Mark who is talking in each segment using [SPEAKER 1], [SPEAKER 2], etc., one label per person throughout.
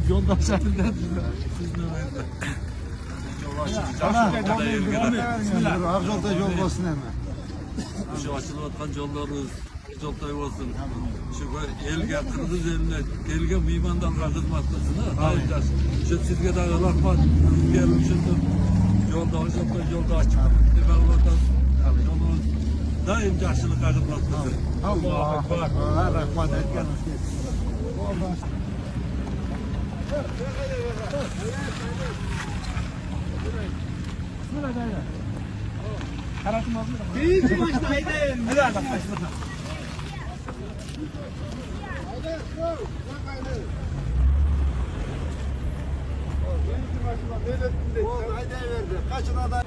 [SPEAKER 1] Yoldaş elinden.
[SPEAKER 2] Akjolda yol olsun hemen.
[SPEAKER 1] Şu açılıvatkan yollarınız Akjolday olsun. Şu elge kırgız eline, elge mimandalga hizmatlasını. Hayırlar. Şu sizge de rahmat. Gelin şimdi yolda Akjolday yolda açık. Devamlıdan yolunuz daim yaşlılık hizmatlasın.
[SPEAKER 2] Allah rahmat etken.
[SPEAKER 3] Birinci maçtaydın. Bir daha başla.
[SPEAKER 2] Kaçına da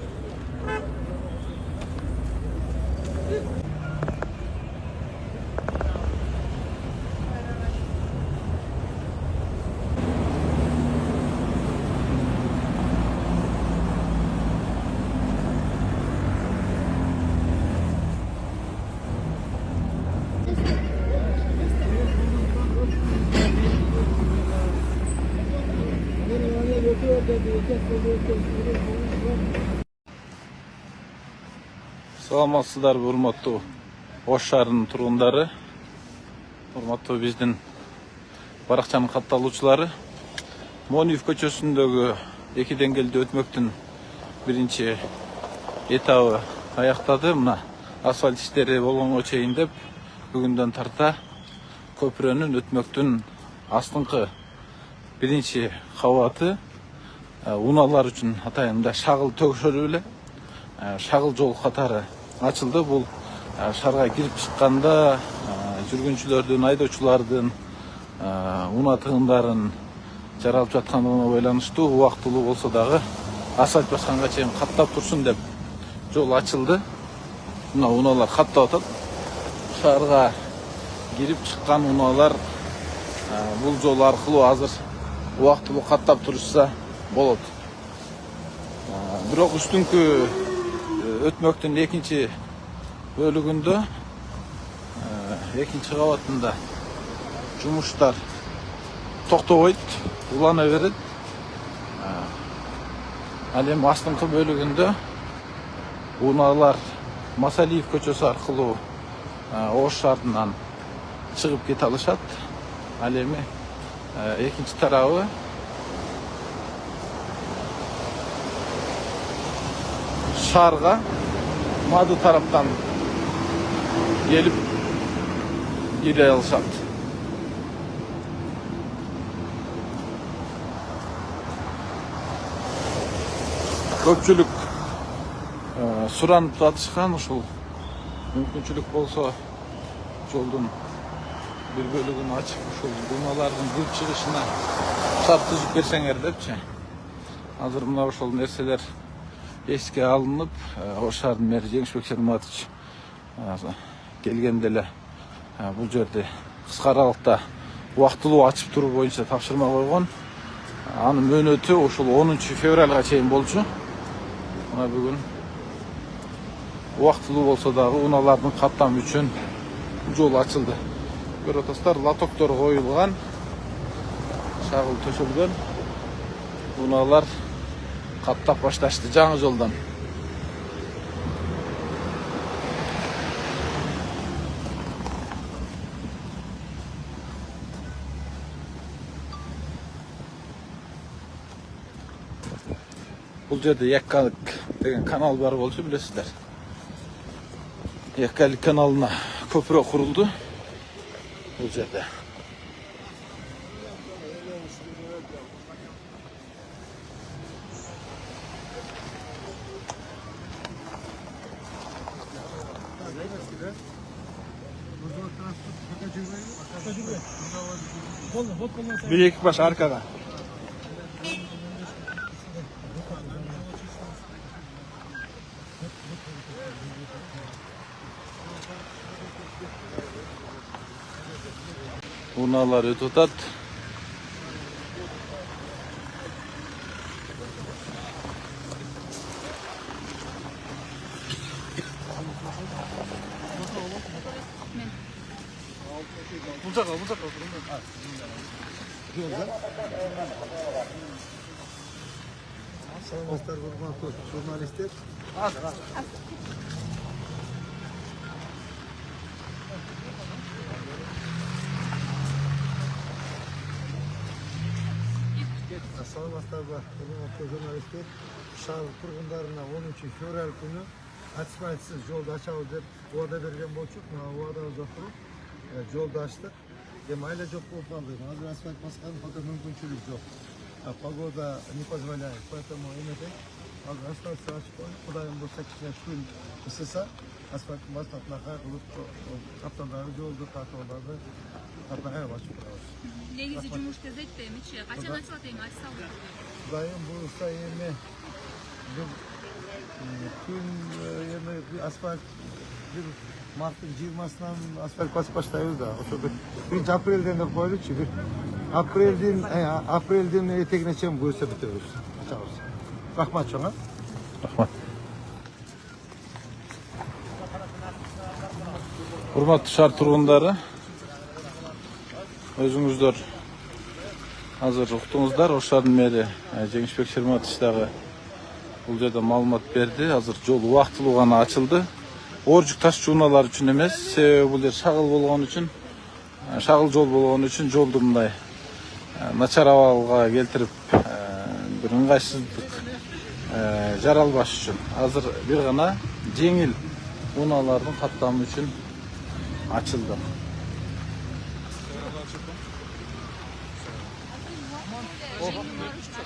[SPEAKER 4] Саламатсыздар, урматтуу Ош шаарынын тургундары, урматтуу биздин баракчанын катталуучулары. Мониев көчөсүндөгү 2 деңгээлдүү өтмөктүн биринчи этабы аяктады. Мына асфальт иштери болгонго чейин деп бүгүндөн тарта көпүрөнүн өтмөктүн астыңкы биринчи кабаты унаалар үчүн атайын мындай шагыл төгүшөрү эле шагыл жол катары ачылды. Бул шаарга кирип чыкканда жүргүнчүлөрдүн, айдоочулардын унаа тыгындарын жаралып жаткандыгына байланыштуу убактылуу болсо дагы асфальт басканга чейин каттап турсун деп жол ачылды. Мына унаалар каттап атат. Шаарга кирип чыккан унаалар бул жол аркылуу азыр убактылуу каттап турушса болот. Бирок үстүңкү өтмөктүн экинчи бөлүгүндө, экинчи кабатында жумуштар токтобойт, улана берет. Ал эми астыңкы бөлүгүндө унаалар Масалиев көчөсү аркылуу Ош шаарынан чыгып кете алышат. Ал эми экинчи тарабы шаарга Мады тараптан келип кире алышат. Көпчүлүк суранып жатышкан, ушул мүмкүнчүлүк болсо жолдун бир бөлүгүн ачып, ушул унаалардын кирип чыгышына шарт түзүп берсеңер депчи. Азыр мына ошол нерселер эске алынып, Ош шаарынын мэри Жеңишбек Шерматович келгенде эле бул жерди кыска аралыкта убактылуу ачып туруу боюнча тапшырма койгон. Анын мөөнөтү ушул 10 февралга чейин болчу. Мына бүгүн убактылуу болсо дагы унаалардын каттамы үчүн жол ачылды. Көрүп атасыздар, лотоктор коюлган, шагыл төшөлгөн. Унаалар каттап башташты жаңы жолдон. Бул жерде Яккалык деген канал бар болчу, билесиздер. Яккалык каналына көпүрө курулду бул жерде.
[SPEAKER 3] Bir ekipaj arkada.
[SPEAKER 4] Unalar ötüp atат.
[SPEAKER 3] Bulacak al.
[SPEAKER 2] Саламатсыздар, урматтуу журналисттер. Саламатсыздар, урматтуу журналисттер. Шаар тургундарына 10 февраль күнү асфальтсыз жолду ачабыз деп убада берген болчук. Мына убадабызга туруп жолду ачтык. Эми айла жок болуп калды. Азыр асфальт баскан фото мүмкүнчүлүк жок. Погода не позволяет, поэтому эмете азыр асфальтты ачып коюп, кудайым болсо кичине күн ысыса, асфальттын баштапына кайрылып каптандарды жолду катууларды катнагай ачып коебуз.
[SPEAKER 5] Негизи жумуш кезекте эмичи? Качан ачылат эми ачса болот?
[SPEAKER 2] Кудайым буюрса эми күн эми асфальт бир марттын 20-сынан асфальт басып баштайбыз да. Ошо 1 апрелден деп коелучу. Апрелдин этегине чейин буюрса бүтөбүз. Ачабыз. Рахмат чоң.
[SPEAKER 4] Рахмат. Урматтуу шаар тургундары, өзүңүздөр азыр уктуңуздар, Ош шаарынын мэри Жеңишбек Шерматович дагы бул жерде маалымат берди. Азыр жол убактылуу гана ачылды. Оржук таш чууналар үчүн эмес, себеби бул жер шагыл болгон үчүн, шагыл жол болгон үчүн жолду мындай начар абалга келтирип, бир ыңгайсыздык жаралбаш үчүн азыр бир гана жеңил унаалардын каттамы үчүн ачылды.
[SPEAKER 5] Жеңил барышта